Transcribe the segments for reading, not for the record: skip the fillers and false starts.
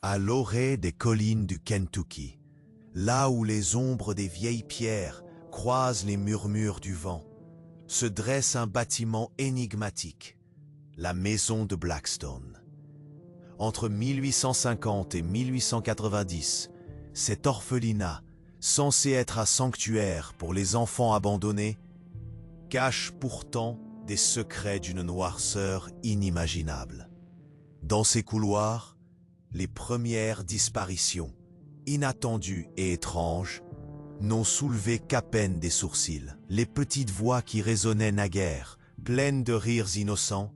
À l'orée des collines du Kentucky, là où les ombres des vieilles pierres croisent les murmures du vent, se dresse un bâtiment énigmatique, la maison de Blackstone. Entre 1850 et 1890, cet orphelinat, censé être un sanctuaire pour les enfants abandonnés, cache pourtant des secrets d'une noirceur inimaginable. Dans ces couloirs, les premières disparitions, inattendues et étranges, n'ont soulevé qu'à peine des sourcils. Les petites voix qui résonnaient naguère, pleines de rires innocents,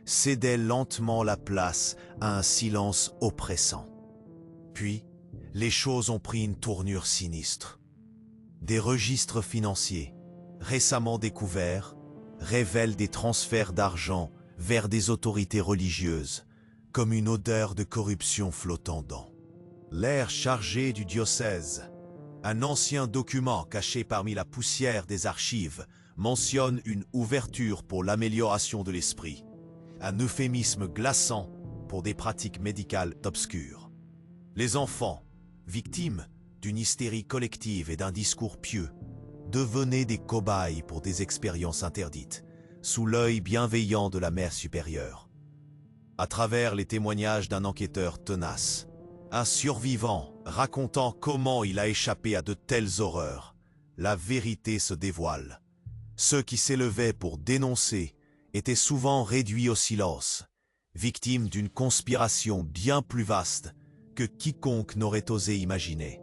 cédaient lentement la place à un silence oppressant. Puis, les choses ont pris une tournure sinistre. Des registres financiers, récemment découverts, révèlent des transferts d'argent vers des autorités religieuses, comme une odeur de corruption flottant dans l'air chargé du diocèse. Un ancien document caché parmi la poussière des archives mentionne une ouverture pour l'amélioration de l'esprit, un euphémisme glaçant pour des pratiques médicales obscures. Les enfants, victimes d'une hystérie collective et d'un discours pieux, devenaient des cobayes pour des expériences interdites, sous l'œil bienveillant de la mère supérieure. À travers les témoignages d'un enquêteur tenace, un survivant racontant comment il a échappé à de telles horreurs, la vérité se dévoile. Ceux qui s'élevaient pour dénoncer étaient souvent réduits au silence, victimes d'une conspiration bien plus vaste que quiconque n'aurait osé imaginer.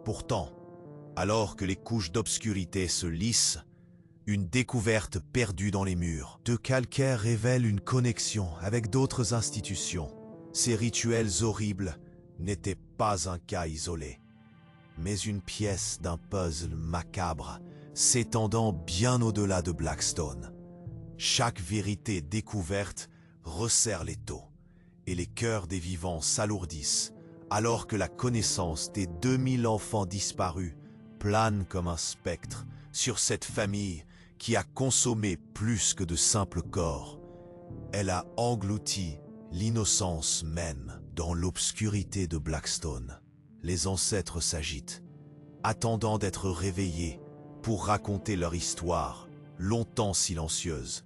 Pourtant, alors que les couches d'obscurité se lissent, une découverte perdue dans les murs de calcaire révèle une connexion avec d'autres institutions. Ces rituels horribles n'étaient pas un cas isolé, mais une pièce d'un puzzle macabre s'étendant bien au-delà de Blackstone. Chaque vérité découverte resserre l'étau, et les cœurs des vivants s'alourdissent, alors que la connaissance des 2000 enfants disparus plane comme un spectre sur cette famille qui a consommé plus que de simples corps. Elle a englouti l'innocence même. Dans l'obscurité de Blackstone, les ancêtres s'agitent, attendant d'être réveillés pour raconter leur histoire, longtemps silencieuse.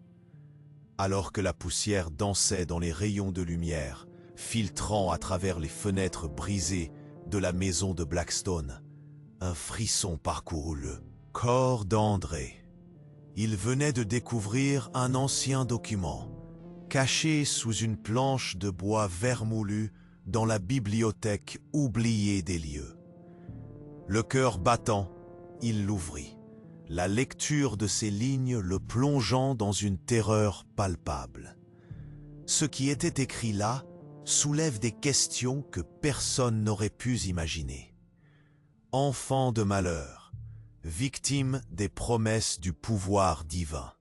Alors que la poussière dansait dans les rayons de lumière, filtrant à travers les fenêtres brisées de la maison de Blackstone, un frisson parcourut le corps d'André. Il venait de découvrir un ancien document, caché sous une planche de bois vermoulu dans la bibliothèque oubliée des lieux. Le cœur battant, il l'ouvrit, la lecture de ces lignes le plongeant dans une terreur palpable. Ce qui était écrit là soulève des questions que personne n'aurait pu imaginer. Enfant de malheur, victime des promesses du pouvoir divin.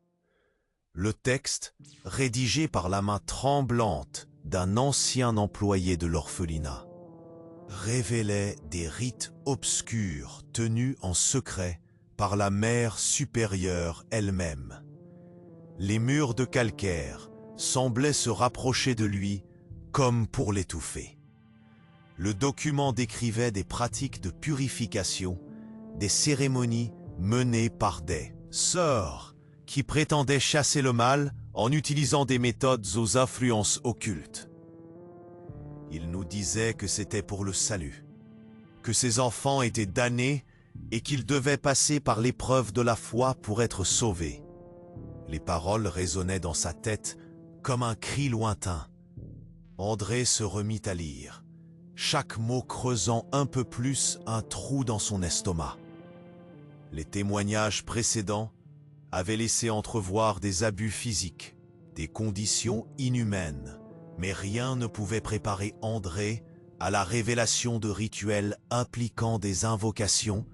Le texte, rédigé par la main tremblante d'un ancien employé de l'orphelinat, révélait des rites obscurs tenus en secret par la mère supérieure elle-même. Les murs de calcaire semblaient se rapprocher de lui comme pour l'étouffer. Le document décrivait des pratiques de purification, des cérémonies menées par des sœurs qui prétendaient chasser le mal en utilisant des méthodes aux influences occultes. Il nous disait que c'était pour le salut, que ses enfants étaient damnés et qu'ils devaient passer par l'épreuve de la foi pour être sauvés. Les paroles résonnaient dans sa tête comme un cri lointain. André se remit à lire, chaque mot creusant un peu plus un trou dans son estomac. Les témoignages précédents avaient laissé entrevoir des abus physiques, des conditions inhumaines, mais rien ne pouvait préparer André à la révélation de rituels impliquant des invocations,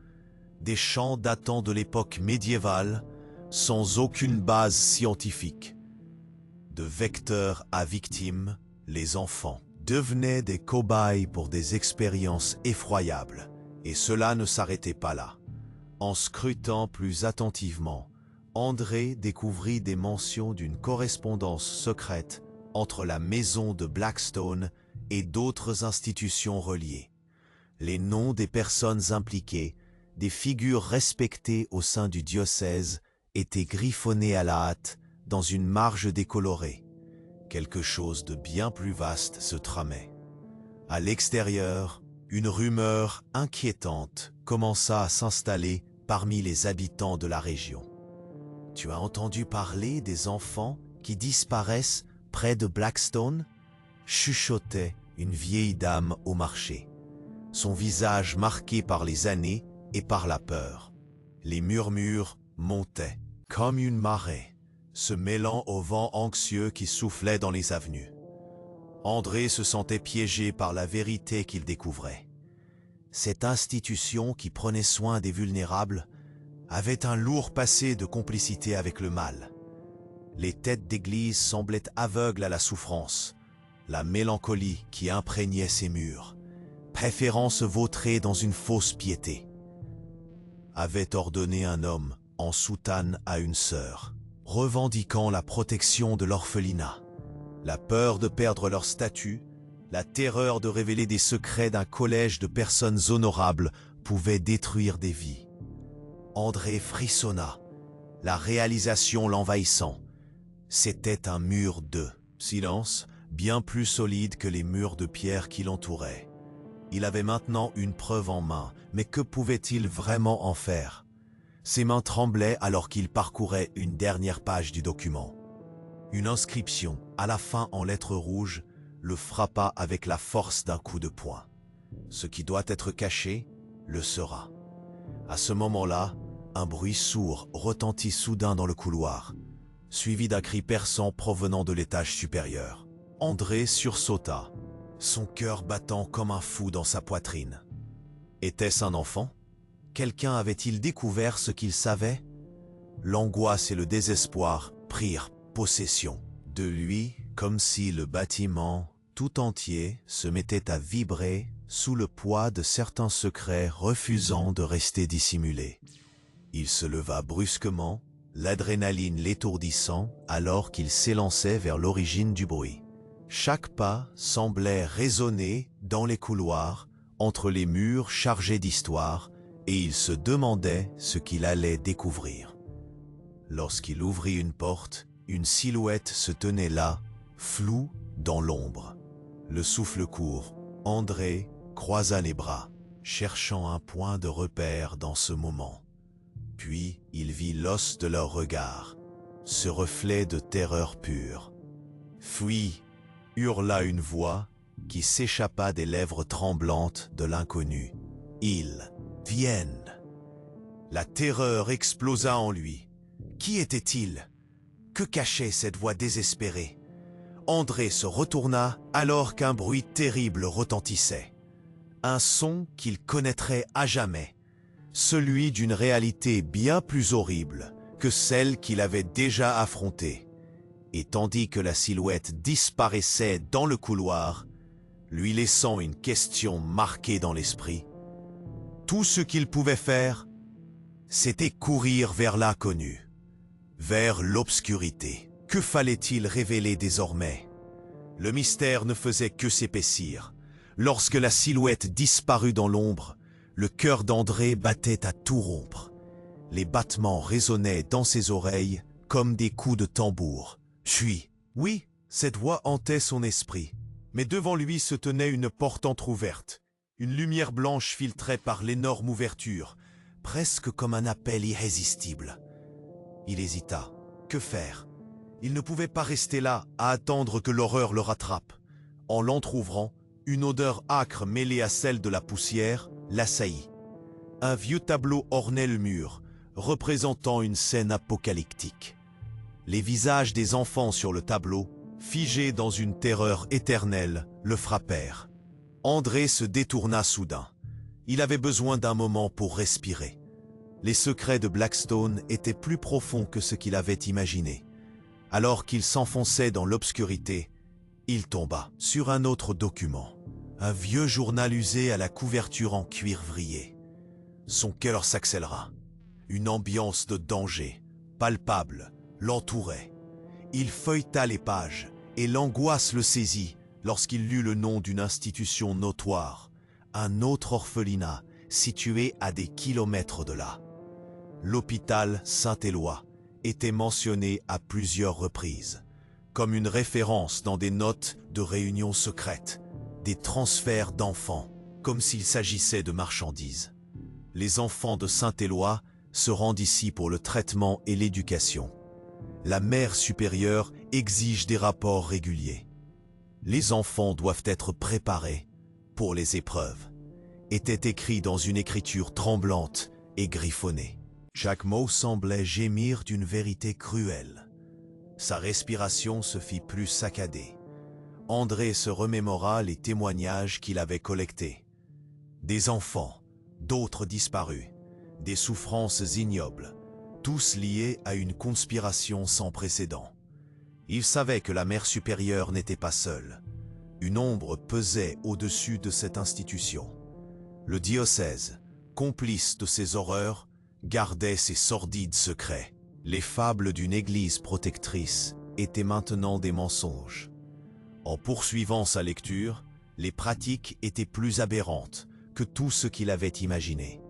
des chants datant de l'époque médiévale, sans aucune base scientifique. De vecteurs à victimes, les enfants devenaient des cobayes pour des expériences effroyables, et cela ne s'arrêtait pas là. En scrutant plus attentivement, André découvrit des mentions d'une correspondance secrète entre la maison de Blackstone et d'autres institutions reliées. Les noms des personnes impliquées, des figures respectées au sein du diocèse, étaient griffonnés à la hâte dans une marge décolorée. Quelque chose de bien plus vaste se tramait. À l'extérieur, une rumeur inquiétante commença à s'installer parmi les habitants de la région. « Tu as entendu parler des enfants qui disparaissent près de Blackstone ?» chuchotait une vieille dame au marché, son visage marqué par les années et par la peur. Les murmures montaient, comme une marée, se mêlant au vent anxieux qui soufflait dans les avenues. André se sentait piégé par la vérité qu'il découvrait. Cette institution qui prenait soin des vulnérables avait un lourd passé de complicité avec le mal. Les têtes d'église semblaient aveugles à la souffrance, la mélancolie qui imprégnait ses murs, préférant se vautrer dans une fausse piété. Avait ordonné un homme en soutane à une sœur, revendiquant la protection de l'orphelinat, la peur de perdre leur statut, la terreur de révéler des secrets d'un collège de personnes honorables pouvait détruire des vies. André frissonna, la réalisation l'envahissant. C'était un mur de silence, bien plus solide que les murs de pierre qui l'entouraient. Il avait maintenant une preuve en main, mais que pouvait-il vraiment en faire? Ses mains tremblaient alors qu'il parcourait une dernière page du document. Une inscription, à la fin en lettres rouges, le frappa avec la force d'un coup de poing. Ce qui doit être caché, le sera. À ce moment-là, un bruit sourd retentit soudain dans le couloir, suivi d'un cri perçant provenant de l'étage supérieur. André sursauta, son cœur battant comme un fou dans sa poitrine. Était-ce un enfant? Quelqu'un avait-il découvert ce qu'il savait? L'angoisse et le désespoir prirent possession de lui, comme si le bâtiment tout entier se mettait à vibrer sous le poids de certains secrets refusant de rester dissimulés. Il se leva brusquement, l'adrénaline l'étourdissant alors qu'il s'élançait vers l'origine du bruit. Chaque pas semblait résonner dans les couloirs, entre les murs chargés d'histoire, et il se demandait ce qu'il allait découvrir. Lorsqu'il ouvrit une porte, une silhouette se tenait là, floue dans l'ombre. Le souffle court, André croisa les bras, cherchant un point de repère dans ce moment. Puis il vit l'os de leur regard, ce reflet de terreur pure. « Fuis !» hurla une voix qui s'échappa des lèvres tremblantes de l'inconnu. « Ils viennent !» La terreur explosa en lui. Qui était-il? Que cachait cette voix désespérée? André se retourna alors qu'un bruit terrible retentissait. Un son qu'il connaîtrait à jamais, celui d'une réalité bien plus horrible que celle qu'il avait déjà affrontée. Et tandis que la silhouette disparaissait dans le couloir, lui laissant une question marquée dans l'esprit, tout ce qu'il pouvait faire, c'était courir vers l'inconnu, vers l'obscurité. Que fallait-il révéler désormais? Le mystère ne faisait que s'épaissir. Lorsque la silhouette disparut dans l'ombre, le cœur d'André battait à tout rompre. Les battements résonnaient dans ses oreilles comme des coups de tambour. Puis, oui, cette voix hantait son esprit. Mais devant lui se tenait une porte entr'ouverte. Une lumière blanche filtrait par l'énorme ouverture, presque comme un appel irrésistible. Il hésita. Que faire? Il ne pouvait pas rester là à attendre que l'horreur le rattrape. En l'entr'ouvrant, une odeur âcre mêlée à celle de la poussière l'assaillit. Un vieux tableau ornait le mur, représentant une scène apocalyptique. Les visages des enfants sur le tableau, figés dans une terreur éternelle, le frappèrent. André se détourna soudain. Il avait besoin d'un moment pour respirer. Les secrets de Blackstone étaient plus profonds que ce qu'il avait imaginé. Alors qu'il s'enfonçait dans l'obscurité, il tomba sur un autre document, un vieux journal usé à la couverture en cuir vrillé. Son cœur s'accéléra. Une ambiance de danger, palpable, l'entourait. Il feuilleta les pages et l'angoisse le saisit lorsqu'il lut le nom d'une institution notoire, un autre orphelinat situé à des kilomètres de là. L'hôpital Saint-Éloi était mentionné à plusieurs reprises, comme une référence dans des notes de réunions secrètes, des transferts d'enfants, comme s'il s'agissait de marchandises. Les enfants de Saint-Éloi se rendent ici pour le traitement et l'éducation. La mère supérieure exige des rapports réguliers. Les enfants doivent être préparés pour les épreuves, était écrit dans une écriture tremblante et griffonnée. Chaque mot semblait gémir d'une vérité cruelle. Sa respiration se fit plus saccadée. André se remémora les témoignages qu'il avait collectés. Des enfants, d'autres disparus, des souffrances ignobles, tous liés à une conspiration sans précédent. Il savait que la mère supérieure n'était pas seule. Une ombre pesait au-dessus de cette institution. Le diocèse, complice de ces horreurs, gardait ses sordides secrets. Les fables d'une église protectrice étaient maintenant des mensonges. En poursuivant sa lecture, les pratiques étaient plus aberrantes que tout ce qu'il avait imaginé.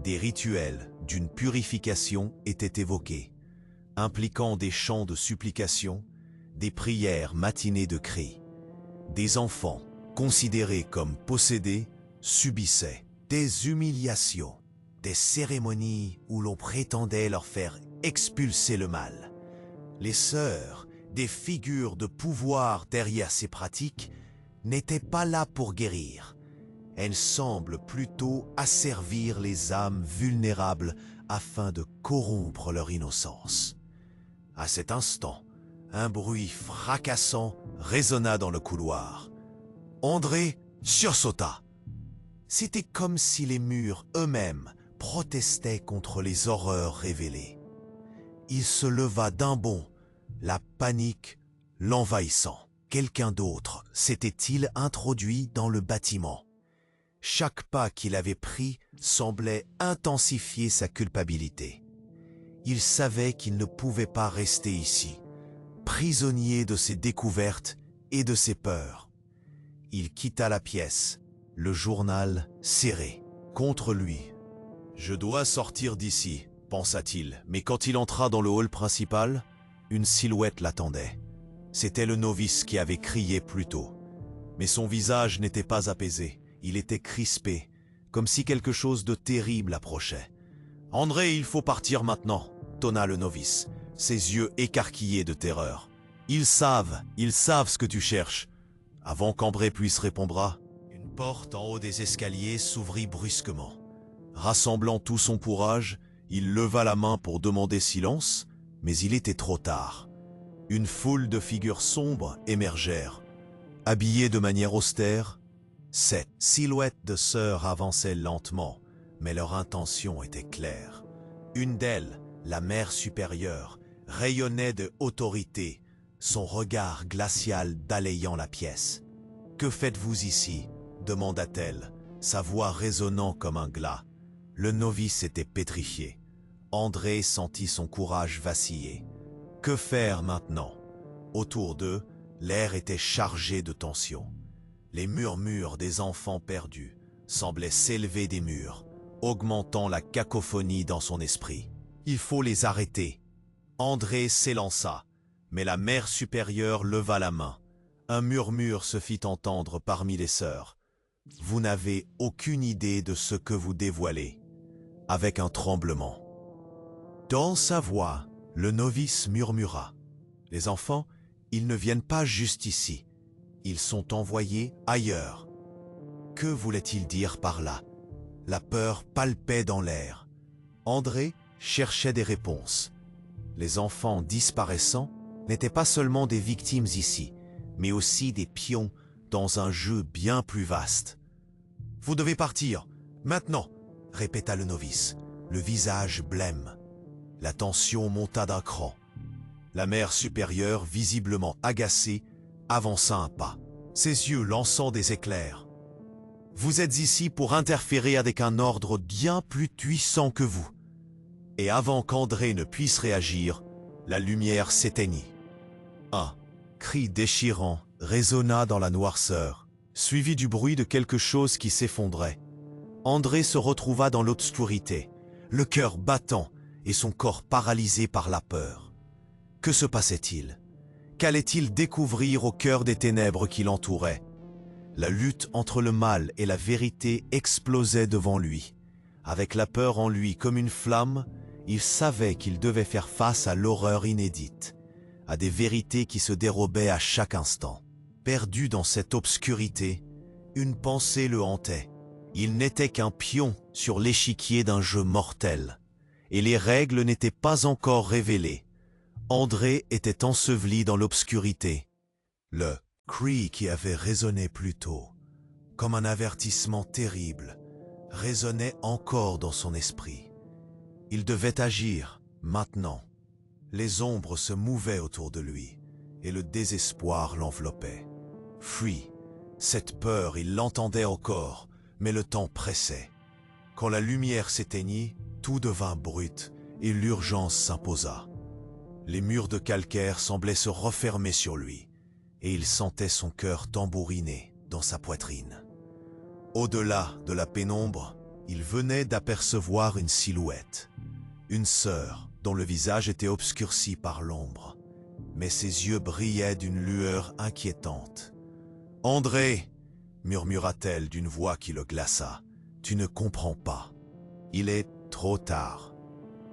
Des rituels d'une purification étaient évoqués, impliquant des chants de supplication, des prières matinées de cris. Des enfants, considérés comme possédés, subissaient des humiliations, des cérémonies où l'on prétendait leur faire expulser le mal. Les sœurs, des figures de pouvoir derrière ces pratiques, n'étaient pas là pour guérir. Elles semblent plutôt asservir les âmes vulnérables afin de corrompre leur innocence. À cet instant, un bruit fracassant résonna dans le couloir. André sursauta. C'était comme si les murs eux-mêmes protestaient contre les horreurs révélées. Il se leva d'un bond, la panique l'envahissant. Quelqu'un d'autre s'était-il introduit dans le bâtiment? Chaque pas qu'il avait pris semblait intensifier sa culpabilité. Il savait qu'il ne pouvait pas rester ici, prisonnier de ses découvertes et de ses peurs. Il quitta la pièce, le journal serré contre lui. « Je dois sortir d'ici », pensa-t-il, mais quand il entra dans le hall principal, une silhouette l'attendait. C'était le novice qui avait crié plus tôt. Mais son visage n'était pas apaisé, il était crispé, comme si quelque chose de terrible approchait. « André, il faut partir maintenant », tonna le novice, ses yeux écarquillés de terreur. « Ils savent ce que tu cherches. » Avant qu'André puisse répondre, une porte en haut des escaliers s'ouvrit brusquement. Rassemblant tout son courage, il leva la main pour demander silence, mais il était trop tard. Une foule de figures sombres émergèrent. Habillées de manière austère, ces silhouettes de sœurs avançaient lentement, mais leur intention était claire. Une d'elles, la mère supérieure, rayonnait de autorité, son regard glacial balayant la pièce. « Que faites-vous ici ?» demanda-t-elle, sa voix résonnant comme un glas. Le novice était pétrifié. André sentit son courage vaciller. Que faire maintenant? Autour d'eux, l'air était chargé de tension. Les murmures des enfants perdus semblaient s'élever des murs, augmentant la cacophonie dans son esprit. Il faut les arrêter. André s'élança, mais la mère supérieure leva la main. Un murmure se fit entendre parmi les sœurs. « Vous n'avez aucune idée de ce que vous dévoilez. » Avec un tremblement. Dans sa voix, le novice murmura. « Les enfants, ils ne viennent pas juste ici. Ils sont envoyés ailleurs. » Que voulait-il dire par là? La peur palpait dans l'air. André cherchait des réponses. Les enfants disparaissants n'étaient pas seulement des victimes ici, mais aussi des pions dans un jeu bien plus vaste. « Vous devez partir, maintenant !» répéta le novice, le visage blême. La tension monta d'un cran. La mère supérieure, visiblement agacée, avança un pas, ses yeux lançant des éclairs. « Vous êtes ici pour interférer avec un ordre bien plus puissant que vous. » Et avant qu'André ne puisse réagir, la lumière s'éteignit. Un cri déchirant résonna dans la noirceur, suivi du bruit de quelque chose qui s'effondrait. André se retrouva dans l'obscurité, le cœur battant et son corps paralysé par la peur. Que se passait-il? Qu'allait-il découvrir au cœur des ténèbres qui l'entouraient? La lutte entre le mal et la vérité explosait devant lui. Avec la peur en lui comme une flamme, il savait qu'il devait faire face à l'horreur inédite, à des vérités qui se dérobaient à chaque instant. Perdu dans cette obscurité, une pensée le hantait. Il n'était qu'un pion sur l'échiquier d'un jeu mortel, et les règles n'étaient pas encore révélées. André était enseveli dans l'obscurité. Le cri qui avait résonné plus tôt, comme un avertissement terrible, résonnait encore dans son esprit. Il devait agir, maintenant. Les ombres se mouvaient autour de lui, et le désespoir l'enveloppait. Fuis, cette peur, il l'entendait encore, mais le temps pressait. Quand la lumière s'éteignit, tout devint brut, et l'urgence s'imposa. Les murs de calcaire semblaient se refermer sur lui, et il sentait son cœur tambouriner dans sa poitrine. Au-delà de la pénombre, il venait d'apercevoir une silhouette. Une sœur dont le visage était obscurci par l'ombre, mais ses yeux brillaient d'une lueur inquiétante. « André !» murmura-t-elle d'une voix qui le glaça. « Tu ne comprends pas. Il est trop tard. »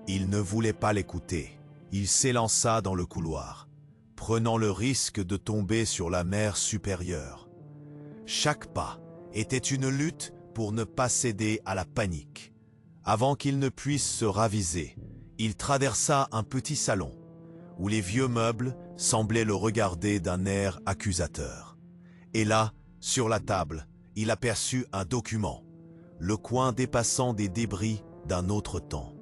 Il ne voulait pas l'écouter. Il s'élança dans le couloir, prenant le risque de tomber sur la mer supérieure. Chaque pas était une lutte pour ne pas céder à la panique. Avant qu'il ne puisse se raviser, il traversa un petit salon, où les vieux meubles semblaient le regarder d'un air accusateur. Et là, sur la table, il aperçut un document, le coin dépassant des débris d'un autre temps.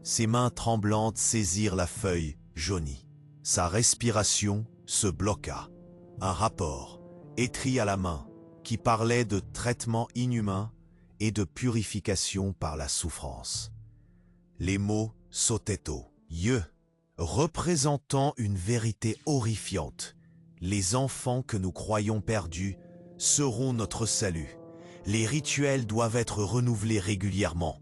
Ses mains tremblantes saisirent la feuille jaunie. Sa respiration se bloqua. Un rapport, écrit à la main, qui parlait de traitement inhumain et de purification par la souffrance. Les mots sautaient aux yeux, représentant une vérité horrifiante. Les enfants que nous croyons perdus seront notre salut. Les rituels doivent être renouvelés régulièrement.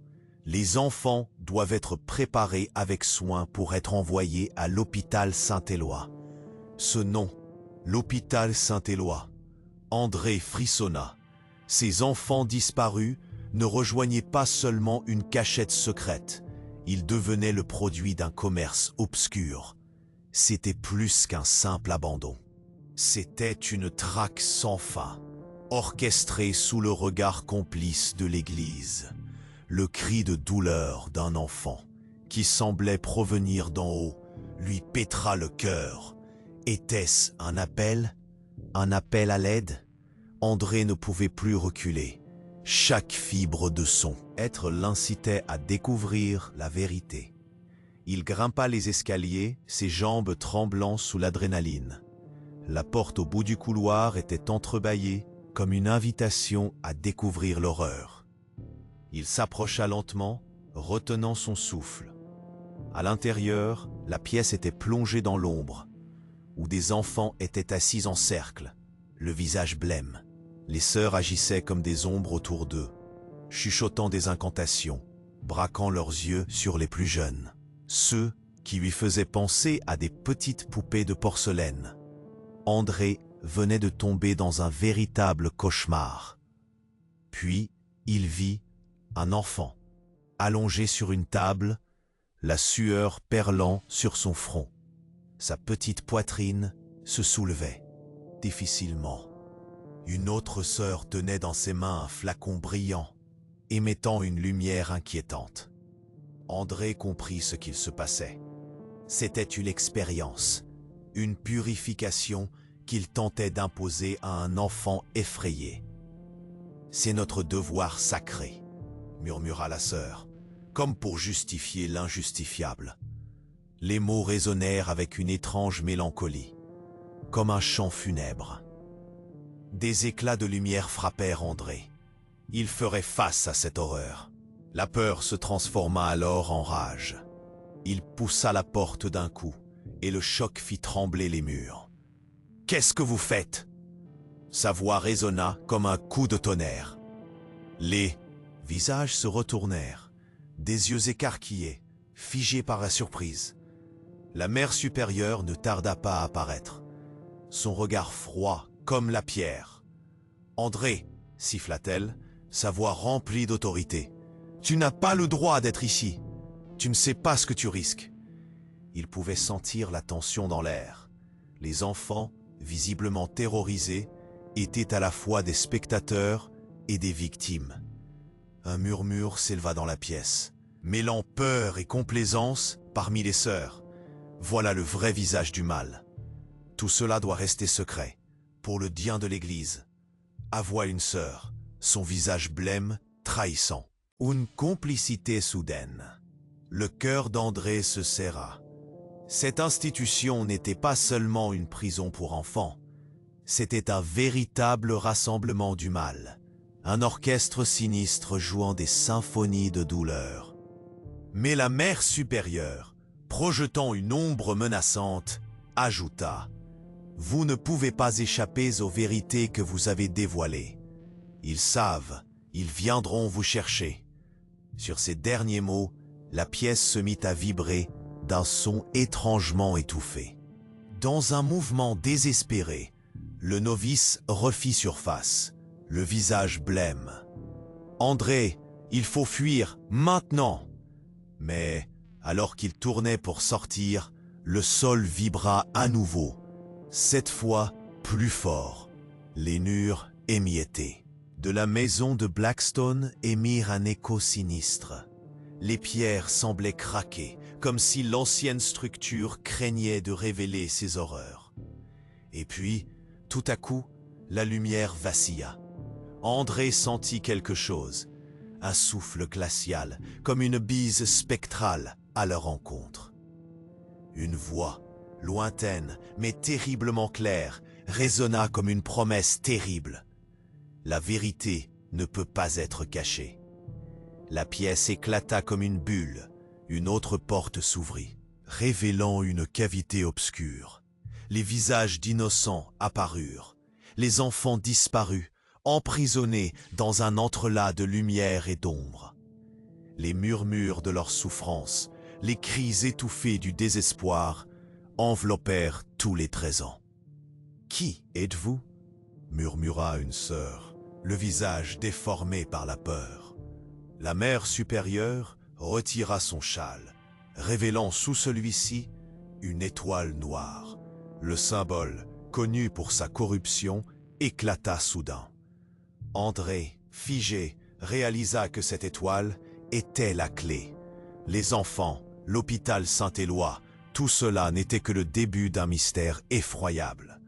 Les enfants doivent être préparés avec soin pour être envoyés à l'hôpital Saint-Éloi. Ce nom, l'hôpital Saint-Éloi, André frissonna. Ces enfants disparus ne rejoignaient pas seulement une cachette secrète, ils devenaient le produit d'un commerce obscur. C'était plus qu'un simple abandon. C'était une traque sans fin, orchestrée sous le regard complice de l'Église. Le cri de douleur d'un enfant, qui semblait provenir d'en haut, lui pétra le cœur. Était-ce un appel? Un appel à l'aide? André ne pouvait plus reculer. Chaque fibre de son être l'incitait à découvrir la vérité. Il grimpa les escaliers, ses jambes tremblant sous l'adrénaline. La porte au bout du couloir était entrebâillée comme une invitation à découvrir l'horreur. Il s'approcha lentement, retenant son souffle. À l'intérieur, la pièce était plongée dans l'ombre, où des enfants étaient assis en cercle, le visage blême. Les sœurs agissaient comme des ombres autour d'eux, chuchotant des incantations, braquant leurs yeux sur les plus jeunes, ceux qui lui faisaient penser à des petites poupées de porcelaine. André venait de tomber dans un véritable cauchemar. Puis, il vit un enfant, allongé sur une table, la sueur perlant sur son front. Sa petite poitrine se soulevait, difficilement. Une autre sœur tenait dans ses mains un flacon brillant, émettant une lumière inquiétante. André comprit ce qu'il se passait. C'était une expérience, une purification qu'il tentait d'imposer à un enfant effrayé. « C'est notre devoir sacré », murmura la sœur, comme pour justifier l'injustifiable. Les mots résonnèrent avec une étrange mélancolie, comme un chant funèbre. Des éclats de lumière frappèrent André. Il ferait face à cette horreur. La peur se transforma alors en rage. Il poussa la porte d'un coup, et le choc fit trembler les murs. « Qu'est-ce que vous faites » Sa voix résonna comme un coup de tonnerre. Les visages se retournèrent, des yeux écarquillés, figés par la surprise. La mère supérieure ne tarda pas à apparaître, son regard froid comme la pierre. « André !» siffla-t-elle, sa voix remplie d'autorité. « Tu n'as pas le droit d'être ici. Tu ne sais pas ce que tu risques. » Il pouvait sentir la tension dans l'air. Les enfants, visiblement terrorisés, étaient à la fois des spectateurs et des victimes. Un murmure s'éleva dans la pièce, mêlant peur et complaisance parmi les sœurs. Voilà le vrai visage du mal. Tout cela doit rester secret, pour le bien de l'Église. Avoua une sœur, son visage blême, trahissant. Une complicité soudaine. Le cœur d'André se serra. Cette institution n'était pas seulement une prison pour enfants, c'était un véritable rassemblement du mal, un orchestre sinistre jouant des symphonies de douleur. Mais la mère supérieure, projetant une ombre menaçante, ajouta « Vous ne pouvez pas échapper aux vérités que vous avez dévoilées. Ils savent, ils viendront vous chercher. » Sur ces derniers mots, la pièce se mit à vibrer d'un son étrangement étouffé. Dans un mouvement désespéré, le novice refit surface, le visage blême. « André, il faut fuir, maintenant !» Mais, alors qu'il tournait pour sortir, le sol vibra à nouveau, cette fois plus fort. Les murs émiettés. De la maison de Blackstone émirent un écho sinistre. Les pierres semblaient craquer, comme si l'ancienne structure craignait de révéler ses horreurs. Et puis, tout à coup, la lumière vacilla. André sentit quelque chose, un souffle glacial, comme une bise spectrale à leur rencontre. Une voix, lointaine mais terriblement claire, résonna comme une promesse terrible. La vérité ne peut pas être cachée. La pièce éclata comme une bulle. Une autre porte s'ouvrit, révélant une cavité obscure. Les visages d'innocents apparurent. Les enfants disparus, emprisonnés dans un entrelac de lumière et d'ombre. Les murmures de leur souffrance, les cris étouffés du désespoir, enveloppèrent tous les 13 ans. « Qui êtes-vous » murmura une sœur, le visage déformé par la peur. La mère supérieure retira son châle, révélant sous celui-ci une étoile noire. Le symbole, connu pour sa corruption, éclata soudain. André, figé, réalisa que cette étoile était la clé. Les enfants, l'hôpital Saint-Éloi, tout cela n'était que le début d'un mystère effroyable.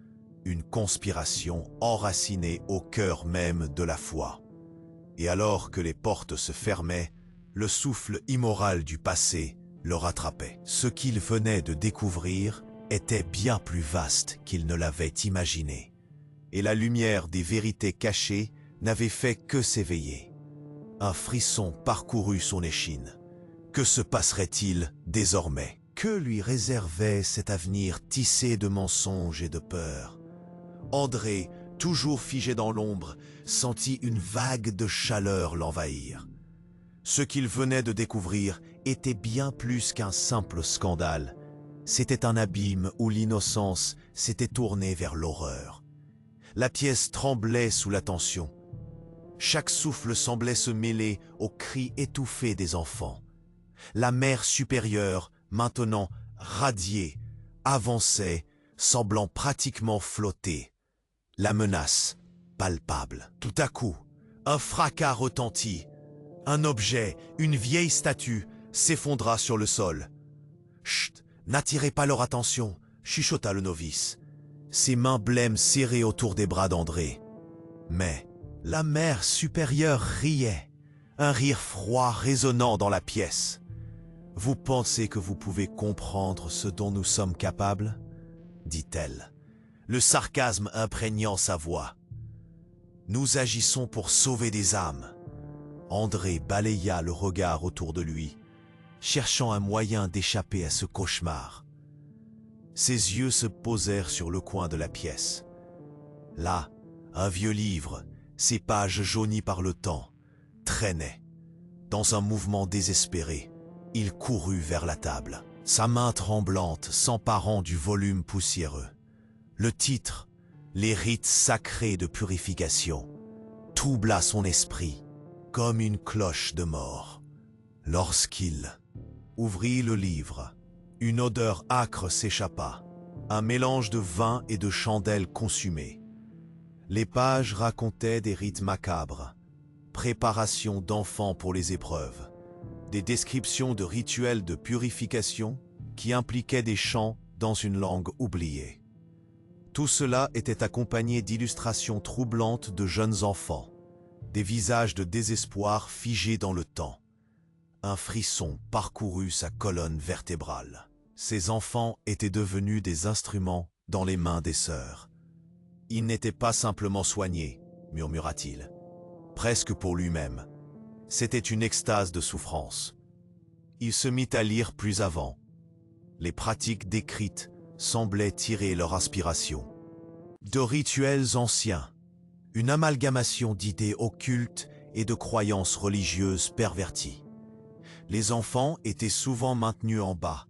Une conspiration enracinée au cœur même de la foi. Et alors que les portes se fermaient, le souffle immoral du passé le rattrapait. Ce qu'il venait de découvrir était bien plus vaste qu'il ne l'avait imaginé. Et la lumière des vérités cachées n'avait fait que s'éveiller. Un frisson parcourut son échine. Que se passerait-il désormais? Que lui réservait cet avenir tissé de mensonges et de peurs? André, toujours figé dans l'ombre, sentit une vague de chaleur l'envahir. Ce qu'il venait de découvrir était bien plus qu'un simple scandale. C'était un abîme où l'innocence s'était tournée vers l'horreur. La pièce tremblait sous la tension. Chaque souffle semblait se mêler aux cris étouffés des enfants. La mère supérieure, maintenant radiée, avançait, semblant pratiquement flotter. La menace, palpable. Tout à coup, un fracas retentit. Un objet, une vieille statue, s'effondra sur le sol. « Chut, n'attirez pas leur attention », chuchota le novice. Ses mains blêmes serrées autour des bras d'André. Mais la mère supérieure riait, un rire froid résonnant dans la pièce. « Vous pensez que vous pouvez comprendre ce dont nous sommes capables ?» dit-elle, le sarcasme imprégnant sa voix. « Nous agissons pour sauver des âmes. » André balaya le regard autour de lui, cherchant un moyen d'échapper à ce cauchemar. Ses yeux se posèrent sur le coin de la pièce. Là, Un vieux livre, ses pages jaunies par le temps, traînait. Dans un mouvement désespéré, il courut vers la table, sa main tremblante s'emparant du volume poussiéreux. Le titre, les rites sacrés de purification, troubla son esprit comme une cloche de mort. Lorsqu'il ouvrit le livre, une odeur âcre s'échappa, un mélange de vin et de chandelle consumée. Les pages racontaient des rites macabres, préparation d'enfants pour les épreuves, des descriptions de rituels de purification qui impliquaient des chants dans une langue oubliée. Tout cela était accompagné d'illustrations troublantes de jeunes enfants, des visages de désespoir figés dans le temps. Un frisson parcourut sa colonne vertébrale. Ces enfants étaient devenus des instruments dans les mains des sœurs. Ils n'étaient pas simplement soignés, murmura-t-il. Presque pour lui-même. C'était une extase de souffrance. Il se mit à lire plus avant. Les pratiques décrites semblaient tirer leur inspiration de rituels anciens, une amalgamation d'idées occultes et de croyances religieuses perverties. Les enfants étaient souvent maintenus en bas,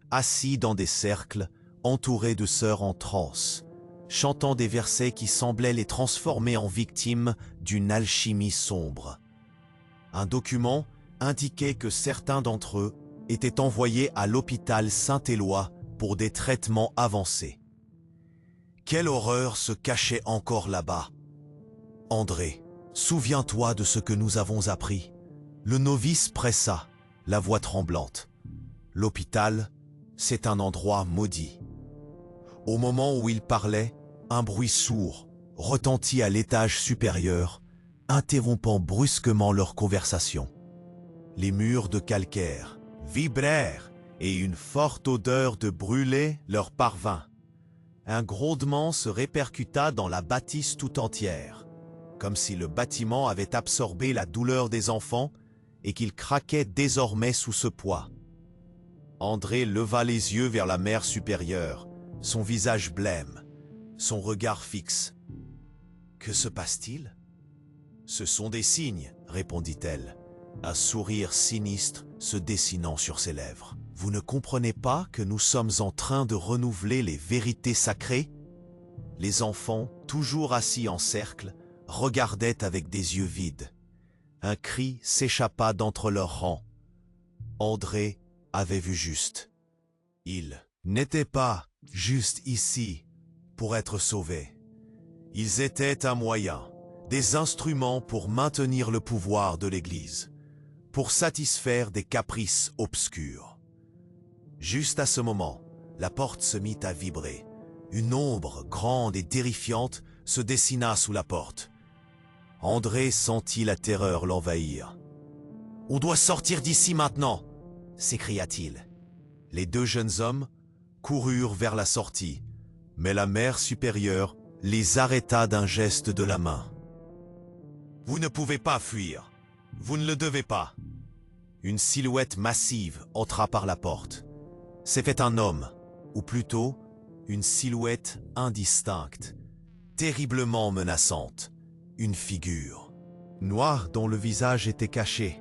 assis dans des cercles, entourés de sœurs en transe, chantant des versets qui semblaient les transformer en victimes d'une alchimie sombre. Un document indiquait que certains d'entre eux étaient envoyés à l'hôpital Saint-Éloi pour des traitements avancés. Quelle horreur se cachait encore là-bas? André, souviens-toi de ce que nous avons appris. Le novice pressa, la voix tremblante. L'hôpital, c'est un endroit maudit. Au moment où il parlait, un bruit sourd retentit à l'étage supérieur, interrompant brusquement leur conversation. Les murs de calcaire vibrèrent et une forte odeur de brûlé leur parvint. Un grondement se répercuta dans la bâtisse tout entière, comme si le bâtiment avait absorbé la douleur des enfants et qu'il craquait désormais sous ce poids. André leva les yeux vers la mer supérieure, son visage blême, son regard fixe. « Que se passe-t-il »« Ce sont des signes, répondit-elle, un sourire sinistre se dessinant sur ses lèvres. Vous ne comprenez pas que nous sommes en train de renouveler les vérités sacrées ?» Les enfants, toujours assis en cercle, regardaient avec des yeux vides. Un cri s'échappa d'entre leurs rangs. André avait vu juste. Ils n'étaient pas juste ici pour être sauvés. Ils étaient un moyen, des instruments pour maintenir le pouvoir de l'Église, pour satisfaire des caprices obscurs. Juste à ce moment, la porte se mit à vibrer. Une ombre grande et terrifiante se dessina sous la porte. André sentit la terreur l'envahir. « On doit sortir d'ici maintenant !» s'écria-t-il. Les deux jeunes hommes coururent vers la sortie, mais la mère supérieure les arrêta d'un geste de la main. « Vous ne pouvez pas fuir. Vous ne le devez pas. » Une silhouette massive entra par la porte. C'était un homme, ou plutôt une silhouette indistincte, terriblement menaçante, une figure noire dont le visage était caché.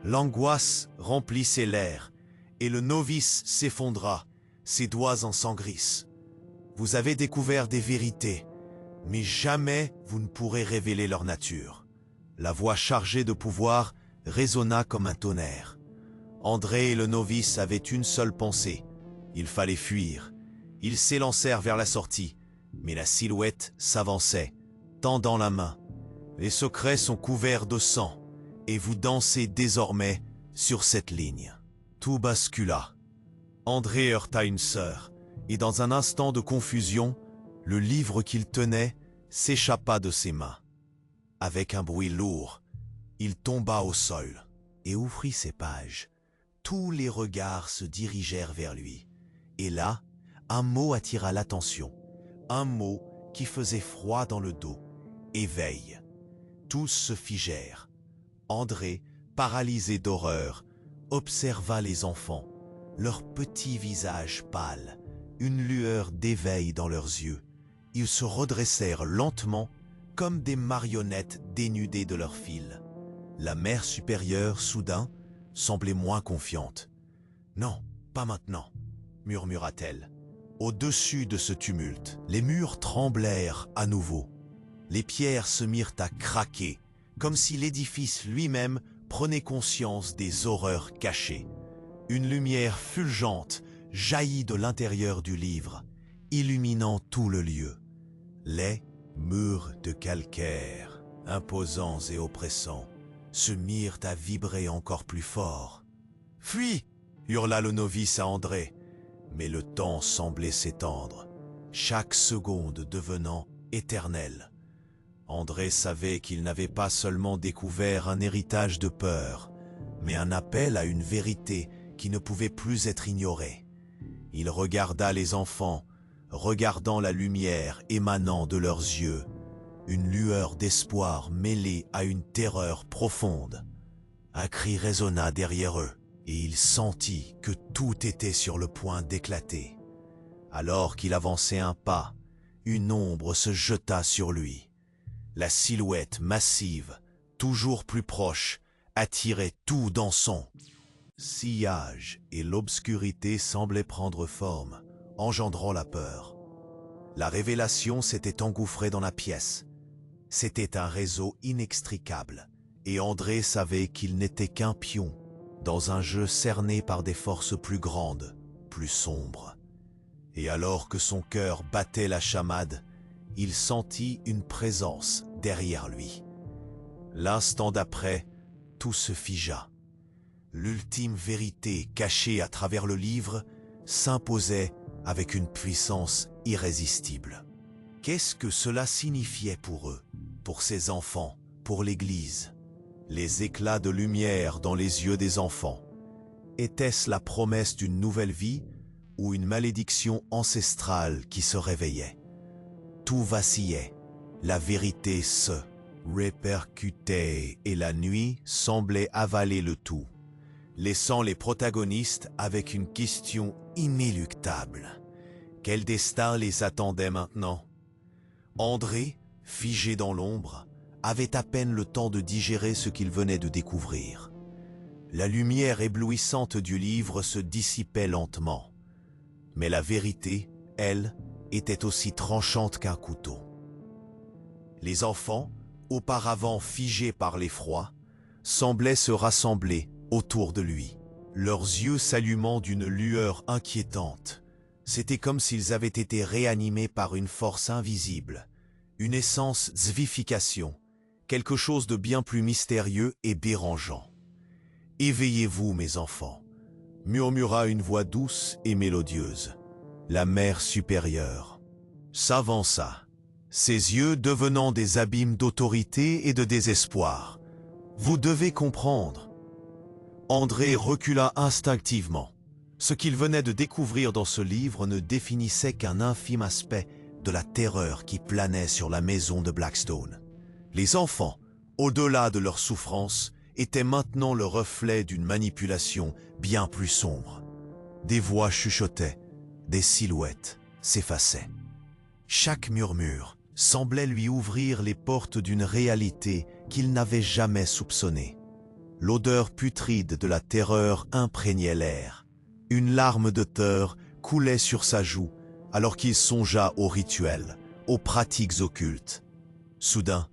L'angoisse remplissait l'air, et le novice s'effondra, ses doigts ensanglissent. Vous avez découvert des vérités, mais jamais vous ne pourrez révéler leur nature. La voix chargée de pouvoir résonna comme un tonnerre. André et le novice avaient une seule pensée. Il fallait fuir. Ils s'élancèrent vers la sortie, mais la silhouette s'avançait, tendant la main. Les secrets sont couverts de sang, et vous dansez désormais sur cette ligne. Tout bascula. André heurta une sœur, et dans un instant de confusion, le livre qu'il tenait s'échappa de ses mains. Avec un bruit lourd, il tomba au sol et ouvrit ses pages. Tous les regards se dirigèrent vers lui. Et là, un mot attira l'attention. Un mot qui faisait froid dans le dos. Éveil. Tous se figèrent. André, paralysé d'horreur, observa les enfants, leurs petits visages pâles, une lueur d'éveil dans leurs yeux. Ils se redressèrent lentement, comme des marionnettes dénudées de leur fil. La mère supérieure, soudain, semblait moins confiante. « Non, pas maintenant », murmura-t-elle. Au-dessus de ce tumulte, les murs tremblèrent à nouveau. Les pierres se mirent à craquer, comme si l'édifice lui-même prenait conscience des horreurs cachées. Une lumière fulgente jaillit de l'intérieur du livre, illuminant tout le lieu. Les murs de calcaire, imposants et oppressants, se mirent à vibrer encore plus fort. « Fuis !» hurla le novice à André. Mais le temps semblait s'étendre, chaque seconde devenant éternelle. André savait qu'il n'avait pas seulement découvert un héritage de peur, mais un appel à une vérité qui ne pouvait plus être ignorée. Il regarda les enfants, regardant la lumière émanant de leurs yeux, une lueur d'espoir mêlée à une terreur profonde. Un cri résonna derrière eux, et il sentit que tout était sur le point d'éclater. Alors qu'il avançait un pas, une ombre se jeta sur lui. La silhouette massive, toujours plus proche, attirait tout dans son sillage, et l'obscurité semblait prendre forme, engendrant la peur. La révélation s'était engouffrée dans la pièce. C'était un réseau inextricable, et André savait qu'il n'était qu'un pion dans un jeu cerné par des forces plus grandes, plus sombres. Et alors que son cœur battait la chamade, il sentit une présence derrière lui. L'instant d'après, tout se figea. L'ultime vérité cachée à travers le livre s'imposait avec une puissance irrésistible. Qu'est-ce que cela signifiait pour eux, pour ces enfants, pour l'Église? Les éclats de lumière dans les yeux des enfants. Était-ce la promesse d'une nouvelle vie ou une malédiction ancestrale qui se réveillait? Tout vacillait, la vérité se répercutait et la nuit semblait avaler le tout, laissant les protagonistes avec une question inéluctable. Quel destin les attendait maintenant? André, figé dans l'ombre, avait à peine le temps de digérer ce qu'il venait de découvrir. La lumière éblouissante du livre se dissipait lentement. Mais la vérité, elle, était aussi tranchante qu'un couteau. Les enfants, auparavant figés par l'effroi, semblaient se rassembler autour de lui, leurs yeux s'allumant d'une lueur inquiétante. C'était comme s'ils avaient été réanimés par une force invisible, une essence zvification, quelque chose de bien plus mystérieux et dérangeant. « Éveillez-vous, mes enfants », murmura une voix douce et mélodieuse. La mère supérieure s'avança, ses yeux devenant des abîmes d'autorité et de désespoir. « Vous devez comprendre. » André recula instinctivement. Ce qu'il venait de découvrir dans ce livre ne définissait qu'un infime aspect de la terreur qui planait sur la maison de Blackstone. Les enfants, au-delà de leur souffrance, étaient maintenant le reflet d'une manipulation bien plus sombre. Des voix chuchotaient, des silhouettes s'effaçaient. Chaque murmure semblait lui ouvrir les portes d'une réalité qu'il n'avait jamais soupçonnée. L'odeur putride de la terreur imprégnait l'air. Une larme de peur coulait sur sa joue alors qu'il songea aux rituels, aux pratiques occultes. Soudain,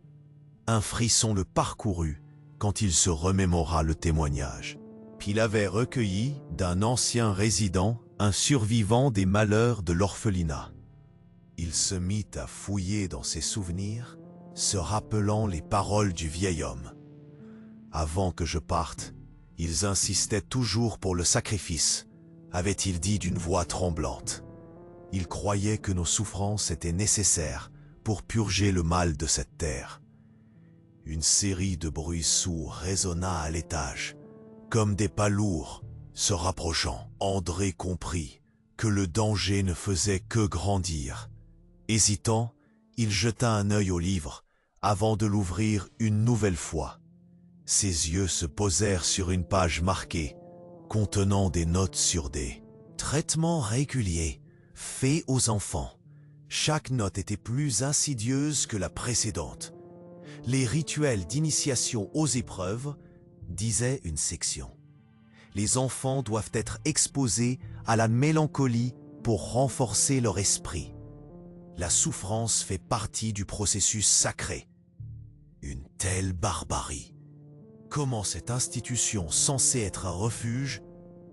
un frisson le parcourut quand il se remémora le témoignage qu'il avait recueilli d'un ancien résident, un survivant des malheurs de l'orphelinat. Il se mit à fouiller dans ses souvenirs, se rappelant les paroles du vieil homme. « Avant que je parte, ils insistaient toujours pour le sacrifice », avait-il dit d'une voix tremblante. Ils croyaient que nos souffrances étaient nécessaires pour purger le mal de cette terre. Une série de bruits sourds résonna à l'étage, comme des pas lourds se rapprochant. André comprit que le danger ne faisait que grandir. Hésitant, il jeta un œil au livre avant de l'ouvrir une nouvelle fois. Ses yeux se posèrent sur une page marquée, contenant des notes sur des traitements réguliers faits aux enfants. Chaque note était plus insidieuse que la précédente, Les rituels d'initiation aux épreuves, disait une section. Les enfants doivent être exposés à la mélancolie pour renforcer leur esprit. La souffrance fait partie du processus sacré. Une telle barbarie. Comment cette institution censée être un refuge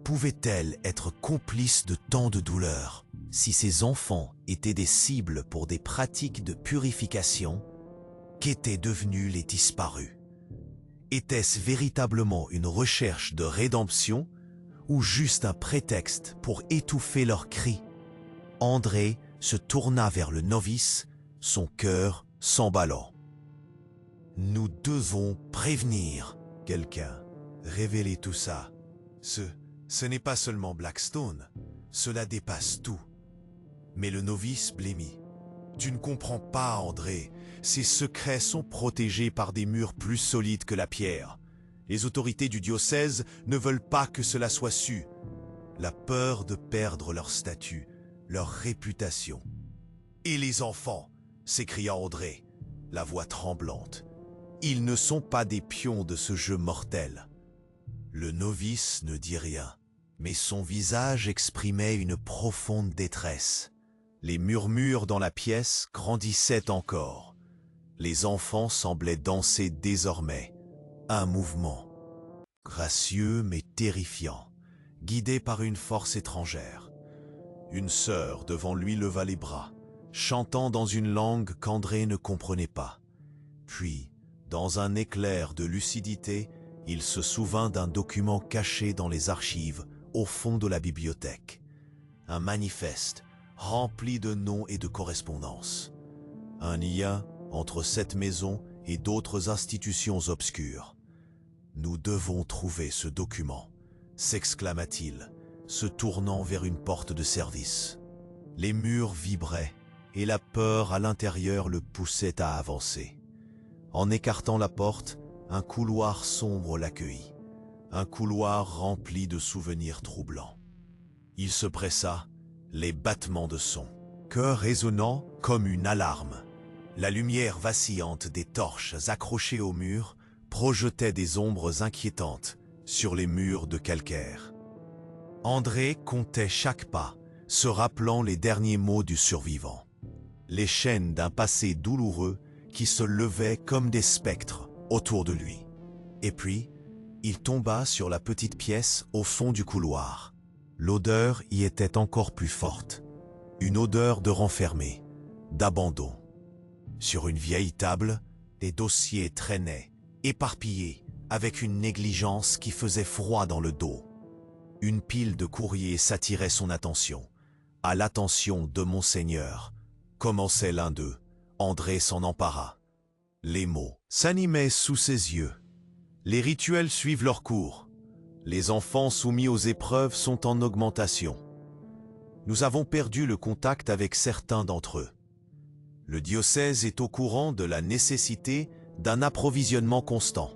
pouvait-elle être complice de tant de douleurs? Si ces enfants étaient des cibles pour des pratiques de purification, qu'étaient devenus les disparus? Était-ce véritablement une recherche de rédemption ou juste un prétexte pour étouffer leurs cris? André se tourna vers le novice, son cœur s'emballant. « Nous devons prévenir quelqu'un, révéler tout ça. Ce n'est pas seulement Blackstone, cela dépasse tout. » Mais le novice blêmit. « Tu ne comprends pas, André. Ces secrets sont protégés par des murs plus solides que la pierre. Les autorités du diocèse ne veulent pas que cela soit su. La peur de perdre leur statut, leur réputation. »« Et les enfants » s'écria André, la voix tremblante. « Ils ne sont pas des pions de ce jeu mortel. » Le novice ne dit rien, mais son visage exprimait une profonde détresse. Les murmures dans la pièce grandissaient encore. Les enfants semblaient danser désormais. Un mouvement, gracieux mais terrifiant, guidé par une force étrangère. Une sœur devant lui leva les bras, chantant dans une langue qu'André ne comprenait pas. Puis, dans un éclair de lucidité, il se souvint d'un document caché dans les archives au fond de la bibliothèque. Un manifeste rempli de noms et de correspondances. Un lien entre cette maison et d'autres institutions obscures. « Nous devons trouver ce document », s'exclama-t-il, se tournant vers une porte de service. Les murs vibraient et la peur à l'intérieur le poussait à avancer. En écartant la porte, un couloir sombre l'accueillit, un couloir rempli de souvenirs troublants. Il se pressa, les battements de son cœur résonnant comme une alarme. La lumière vacillante des torches accrochées au mur projetait des ombres inquiétantes sur les murs de calcaire. André comptait chaque pas, se rappelant les derniers mots du survivant. Les chaînes d'un passé douloureux qui se levaient comme des spectres autour de lui. Et puis, il tomba sur la petite pièce au fond du couloir. L'odeur y était encore plus forte. Une odeur de renfermé, d'abandon. Sur une vieille table, des dossiers traînaient, éparpillés, avec une négligence qui faisait froid dans le dos. Une pile de courriers s'attirait son attention. « À l'attention de Monseigneur », commençait l'un d'eux. André s'en empara. Les mots s'animaient sous ses yeux. Les rituels suivent leur cours. Les enfants soumis aux épreuves sont en augmentation. Nous avons perdu le contact avec certains d'entre eux. Le diocèse est au courant de la nécessité d'un approvisionnement constant.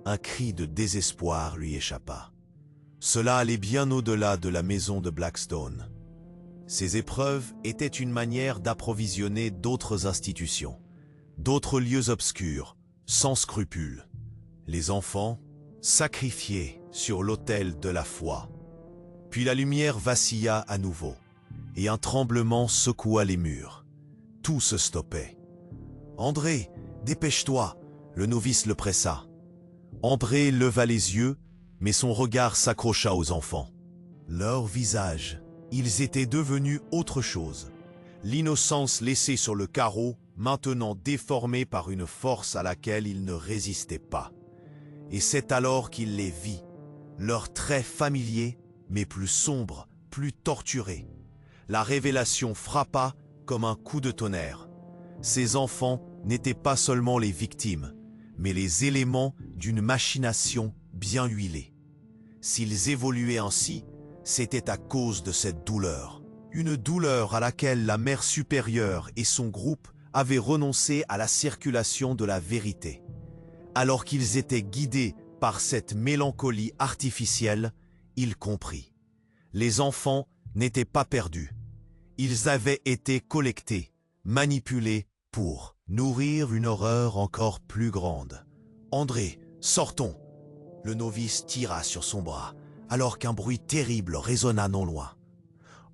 Un cri de désespoir lui échappa. Cela allait bien au-delà de la maison de Blackstone. Ces épreuves étaient une manière d'approvisionner d'autres institutions, d'autres lieux obscurs, sans scrupules. Les enfants, sacrifiés sur l'autel de la foi. Puis la lumière vacilla à nouveau, et un tremblement secoua les murs. Tout se stoppait. « André, dépêche-toi !» Le novice le pressa. André leva les yeux, mais son regard s'accrocha aux enfants. Leurs visages, ils étaient devenus autre chose. L'innocence laissée sur le carreau, maintenant déformée par une force à laquelle ils ne résistaient pas. Et c'est alors qu'il les vit, leurs traits familiers, mais plus sombres, plus torturés. La révélation frappa comme un coup de tonnerre. Ces enfants n'étaient pas seulement les victimes, mais les éléments d'une machination bien huilée. S'ils évoluaient ainsi, c'était à cause de cette douleur. Une douleur à laquelle la Mère supérieure et son groupe avaient renoncé à la circulation de la vérité. Alors qu'ils étaient guidés par cette mélancolie artificielle, il comprit. Les enfants n'étaient pas perdus. Ils avaient été collectés, manipulés pour nourrir une horreur encore plus grande. « André, sortons !» Le novice tira sur son bras, alors qu'un bruit terrible résonna non loin.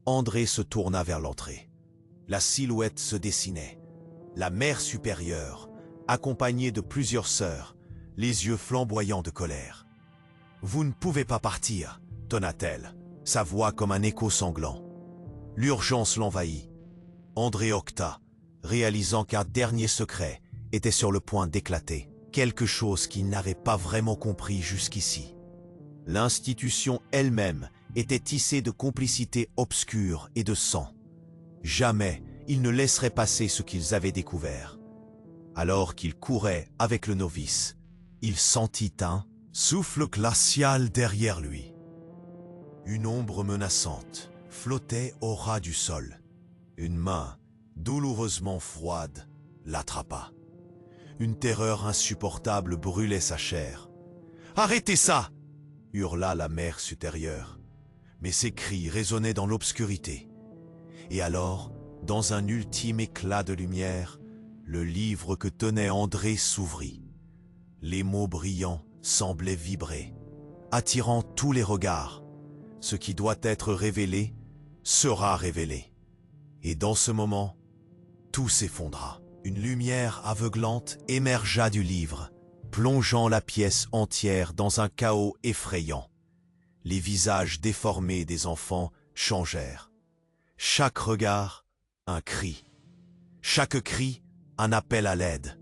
André se tourna vers l'entrée. La silhouette se dessinait. La mère supérieure, accompagnée de plusieurs sœurs, les yeux flamboyants de colère. « Vous ne pouvez pas partir !» tonna-t-elle, sa voix comme un écho sanglant. L'urgence l'envahit. André octa, réalisant qu'un dernier secret était sur le point d'éclater, quelque chose qu'il n'avait pas vraiment compris jusqu'ici. L'institution elle-même était tissée de complicité obscure et de sang. Jamais ils ne laisseraient passer ce qu'ils avaient découvert. Alors qu'il courait avec le novice, il sentit un souffle glacial derrière lui. Une ombre menaçante flottait au ras du sol. Une main, douloureusement froide, l'attrapa. Une terreur insupportable brûlait sa chair. « Arrêtez ça !» hurla la mère supérieure. Mais ses cris résonnaient dans l'obscurité. Et alors, dans un ultime éclat de lumière, le livre que tenait André s'ouvrit. Les mots brillants semblaient vibrer, attirant tous les regards. Ce qui doit être révélé sera révélé. Et dans ce moment, tout s'effondra. Une lumière aveuglante émergea du livre, plongeant la pièce entière dans un chaos effrayant. Les visages déformés des enfants changèrent. Chaque regard, un cri. Chaque cri, un appel à l'aide.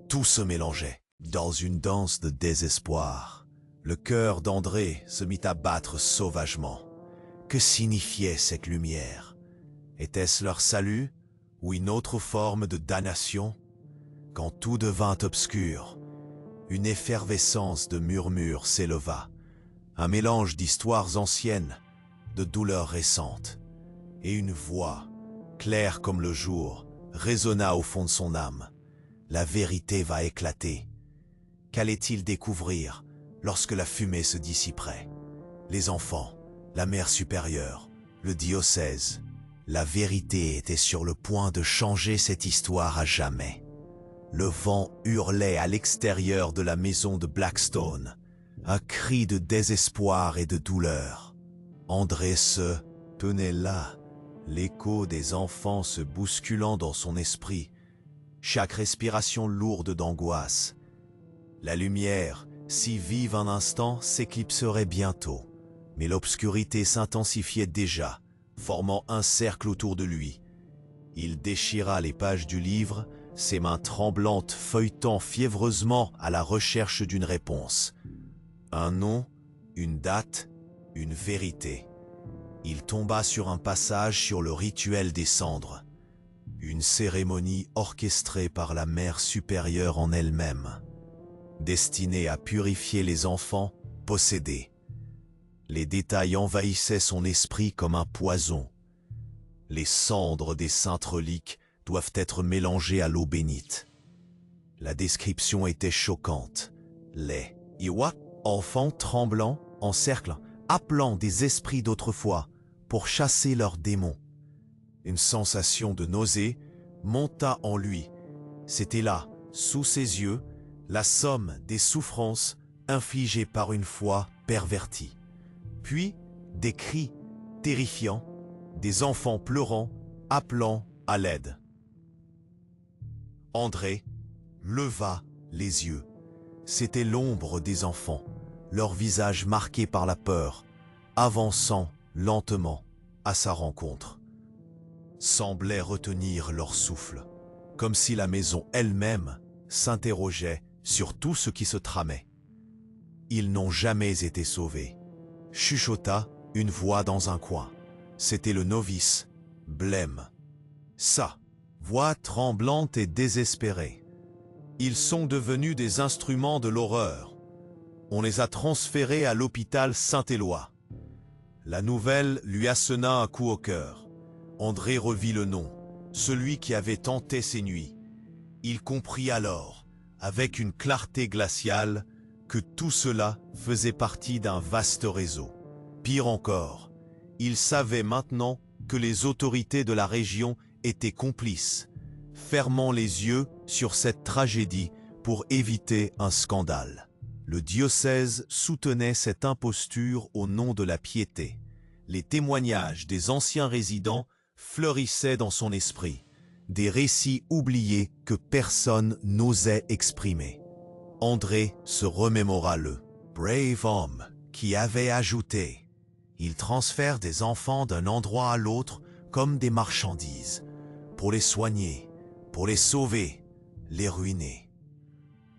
Tout se mélangeait. Dans une danse de désespoir, le cœur d'André se mit à battre sauvagement. Que signifiait cette lumière? Était-ce leur salut ou une autre forme de damnation? Quand tout devint obscur, une effervescence de murmures s'éleva, un mélange d'histoires anciennes, de douleurs récentes, et une voix, claire comme le jour, résonna au fond de son âme. La vérité va éclater. Qu'allait-il découvrir lorsque la fumée se dissiperait? Les enfants, la mère supérieure, le diocèse. La vérité était sur le point de changer cette histoire à jamais. Le vent hurlait à l'extérieur de la maison de Blackstone, un cri de désespoir et de douleur. André se tenait là, l'écho des enfants se bousculant dans son esprit, chaque respiration lourde d'angoisse. La lumière, si vive un instant, s'éclipserait bientôt, mais l'obscurité s'intensifiait déjà, formant un cercle autour de lui. Il déchira les pages du livre, ses mains tremblantes feuilletant fiévreusement à la recherche d'une réponse. Un nom, une date, une vérité. Il tomba sur un passage sur le rituel des cendres, une cérémonie orchestrée par la mère supérieure en elle-même, destinée à purifier les enfants possédés. Les détails envahissaient son esprit comme un poison. Les cendres des saintes reliques doivent être mélangées à l'eau bénite. La description était choquante. Les Iwa, enfants tremblants, en cercle, appelant des esprits d'autrefois pour chasser leurs démons. Une sensation de nausée monta en lui. C'était là, sous ses yeux, la somme des souffrances infligées par une foi pervertie. Puis, des cris terrifiants, des enfants pleurant, appelant à l'aide. André leva les yeux. C'était l'ombre des enfants, leur visage marqué par la peur, avançant lentement à sa rencontre. Semblait retenir leur souffle, comme si la maison elle-même s'interrogeait sur tout ce qui se tramait. Ils n'ont jamais été sauvés, chuchota une voix dans un coin. C'était le novice, blême. Sa voix tremblante et désespérée. Ils sont devenus des instruments de l'horreur. On les a transférés à l'hôpital Saint-Éloi. La nouvelle lui assena un coup au cœur. André revit le nom, celui qui avait tenté ses nuits. Il comprit alors, avec une clarté glaciale, que tout cela faisait partie d'un vaste réseau. Pire encore, il savait maintenant que les autorités de la région étaient complices, fermant les yeux sur cette tragédie pour éviter un scandale. Le diocèse soutenait cette imposture au nom de la piété. Les témoignages des anciens résidents fleurissaient dans son esprit, des récits oubliés que personne n'osait exprimer. André se remémora le brave homme qui avait ajouté « Il transfère des enfants d'un endroit à l'autre comme des marchandises, pour les soigner, pour les sauver, les ruiner. »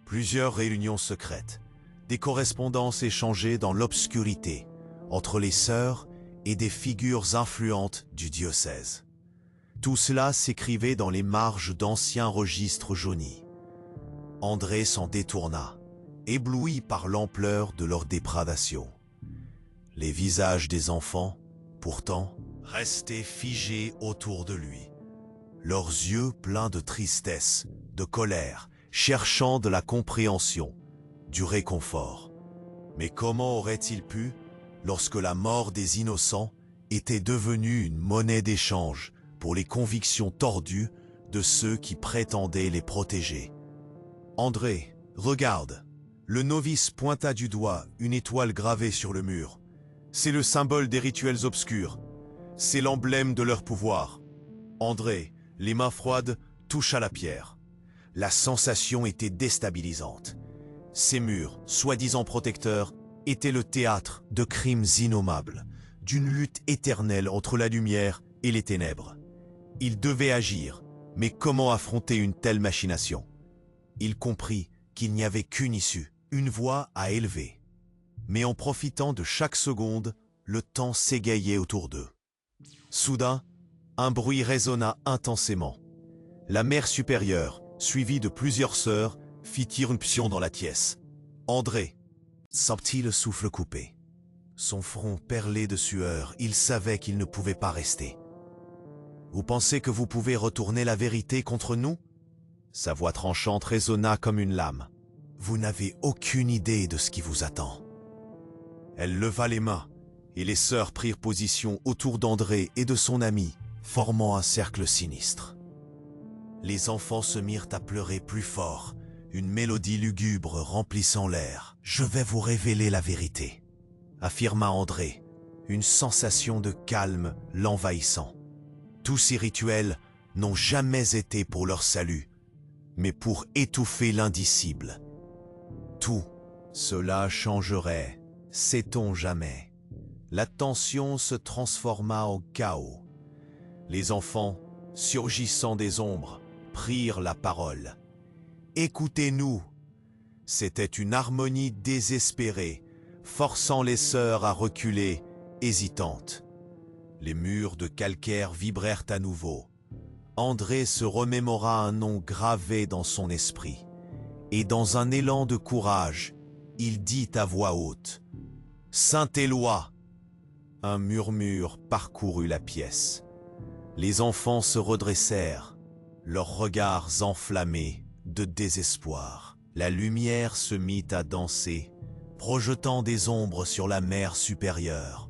Plusieurs réunions secrètes, des correspondances échangées dans l'obscurité entre les sœurs et des figures influentes du diocèse. Tout cela s'écrivait dans les marges d'anciens registres jaunis. André s'en détourna, ébloui par l'ampleur de leur dépravation. Les visages des enfants, pourtant, restaient figés autour de lui, leurs yeux pleins de tristesse, de colère, cherchant de la compréhension, du réconfort. Mais comment aurait-il pu, lorsque la mort des innocents était devenue une monnaie d'échange pour les convictions tordues de ceux qui prétendaient les protéger? « André, regarde !» Le novice pointa du doigt une étoile gravée sur le mur. « C'est le symbole des rituels obscurs. C'est l'emblème de leur pouvoir. » André, les mains froides, toucha la pierre. La sensation était déstabilisante. Ces murs, soi-disant protecteurs, étaient le théâtre de crimes innommables, d'une lutte éternelle entre la lumière et les ténèbres. Il devait agir, mais comment affronter une telle machination? Il comprit qu'il n'y avait qu'une issue, une voie à élever. Mais en profitant de chaque seconde, le temps s'égayait autour d'eux. Soudain, un bruit résonna intensément. La mère supérieure, suivie de plusieurs sœurs, fit irruption dans la pièce. André sentit le souffle coupé. Son front perlé de sueur, il savait qu'il ne pouvait pas rester. « Vous pensez que vous pouvez retourner la vérité contre nous ?» Sa voix tranchante résonna comme une lame. « Vous n'avez aucune idée de ce qui vous attend. » Elle leva les mains, et les sœurs prirent position autour d'André et de son ami, formant un cercle sinistre. Les enfants se mirent à pleurer plus fort, une mélodie lugubre remplissant l'air. « Je vais vous révéler la vérité », affirma André, une sensation de calme l'envahissant. Tous ces rituels n'ont jamais été pour leur salut, mais pour étouffer l'indicible. Tout cela changerait, sait-on jamais. La tension se transforma en chaos. Les enfants, surgissant des ombres, prirent la parole. « Écoutez-nous !» C'était une harmonie désespérée, forçant les sœurs à reculer, hésitantes. Les murs de calcaire vibrèrent à nouveau. André se remémora un nom gravé dans son esprit. Et dans un élan de courage, il dit à voix haute « Saint-Éloi !» Un murmure parcourut la pièce. Les enfants se redressèrent, leurs regards enflammés de désespoir. La lumière se mit à danser, projetant des ombres sur la mer supérieure,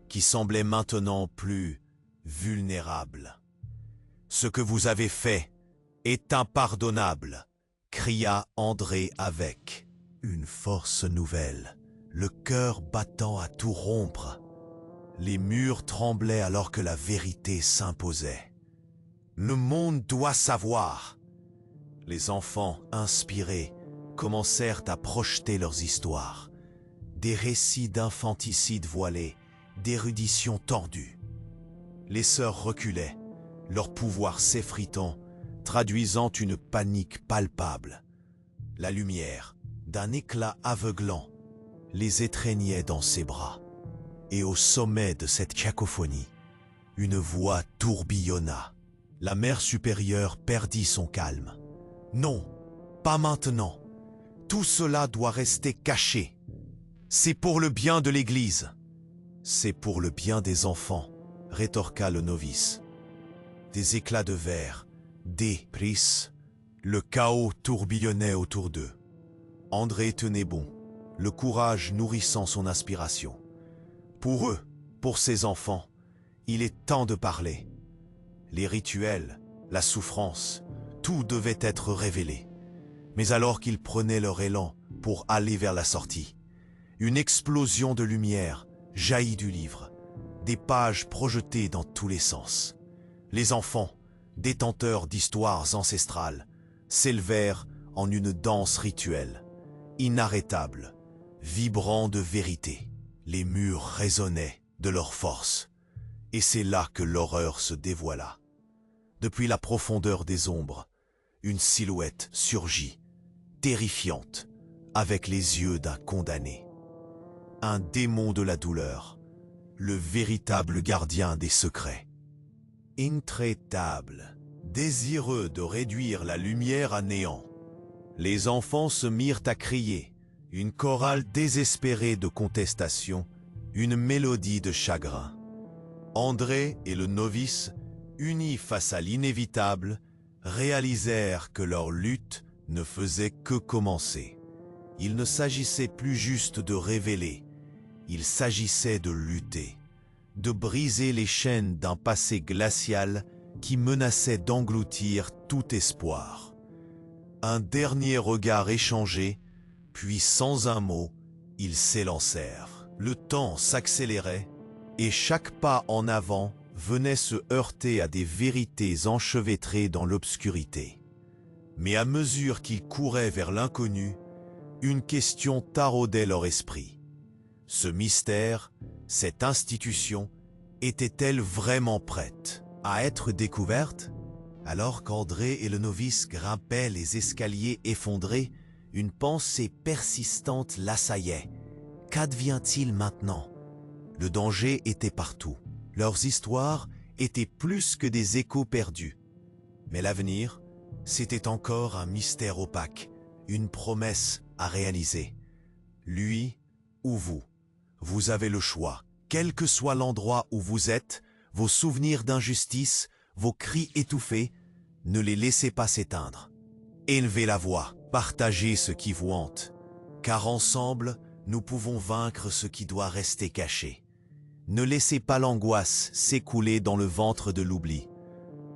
qui semblait maintenant plus vulnérable. « Ce que vous avez fait est impardonnable !» cria André avec une force nouvelle, le cœur battant à tout rompre. Les murs tremblaient alors que la vérité s'imposait. « Le monde doit savoir !» Les enfants, inspirés, commencèrent à projeter leurs histoires. Des récits d'infanticide voilés, d'érudition tordue. Les sœurs reculaient, leur pouvoir s'effritant, traduisant une panique palpable. La lumière, d'un éclat aveuglant, les étreignait dans ses bras. Et au sommet de cette cacophonie, une voix tourbillonna. La mère supérieure perdit son calme. « Non, pas maintenant. Tout cela doit rester caché. C'est pour le bien de l'Église. »« C'est pour le bien des enfants, » rétorqua le novice. Des éclats de verre, des prises, le chaos tourbillonnait autour d'eux. André tenait bon, le courage nourrissant son aspiration. Pour eux, pour ses enfants, il est temps de parler. Les rituels, la souffrance, tout devait être révélé. Mais alors qu'ils prenaient leur élan pour aller vers la sortie, une explosion de lumière jaillit du livre, des pages projetées dans tous les sens. Les enfants, détenteurs d'histoires ancestrales, s'élevèrent en une danse rituelle, inarrêtable, vibrant de vérité. Les murs résonnaient de leur force, et c'est là que l'horreur se dévoila. Depuis la profondeur des ombres, une silhouette surgit, terrifiante, avec les yeux d'un condamné. Un démon de la douleur, le véritable gardien des secrets. Intraitable, désireux de réduire la lumière à néant, les enfants se mirent à crier, une chorale désespérée de contestation, une mélodie de chagrin. André et le novice, unis face à l'inévitable, réalisèrent que leur lutte ne faisait que commencer. Il ne s'agissait plus juste de révéler, il s'agissait de lutter, de briser les chaînes d'un passé glacial qui menaçait d'engloutir tout espoir. Un dernier regard échangé, puis sans un mot, ils s'élancèrent. Le temps s'accélérait, et chaque pas en avant venait se heurter à des vérités enchevêtrées dans l'obscurité. Mais à mesure qu'ils couraient vers l'inconnu, une question taraudait leur esprit. Ce mystère, cette institution, était-elle vraiment prête à être découverte? Alors qu'André et le novice grimpaient les escaliers effondrés, une pensée persistante l'assaillait. Qu'advient-il maintenant? Le danger était partout. Leurs histoires étaient plus que des échos perdus. Mais l'avenir, c'était encore un mystère opaque, une promesse à réaliser. Lui ou vous, vous avez le choix. Quel que soit l'endroit où vous êtes, vos souvenirs d'injustice, vos cris étouffés, ne les laissez pas s'éteindre. Élevez la voix, partagez ce qui vous hante, car ensemble, nous pouvons vaincre ce qui doit rester caché. Ne laissez pas l'angoisse s'écouler dans le ventre de l'oubli.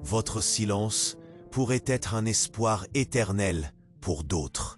Votre silence pourrait être un espoir éternel pour d'autres.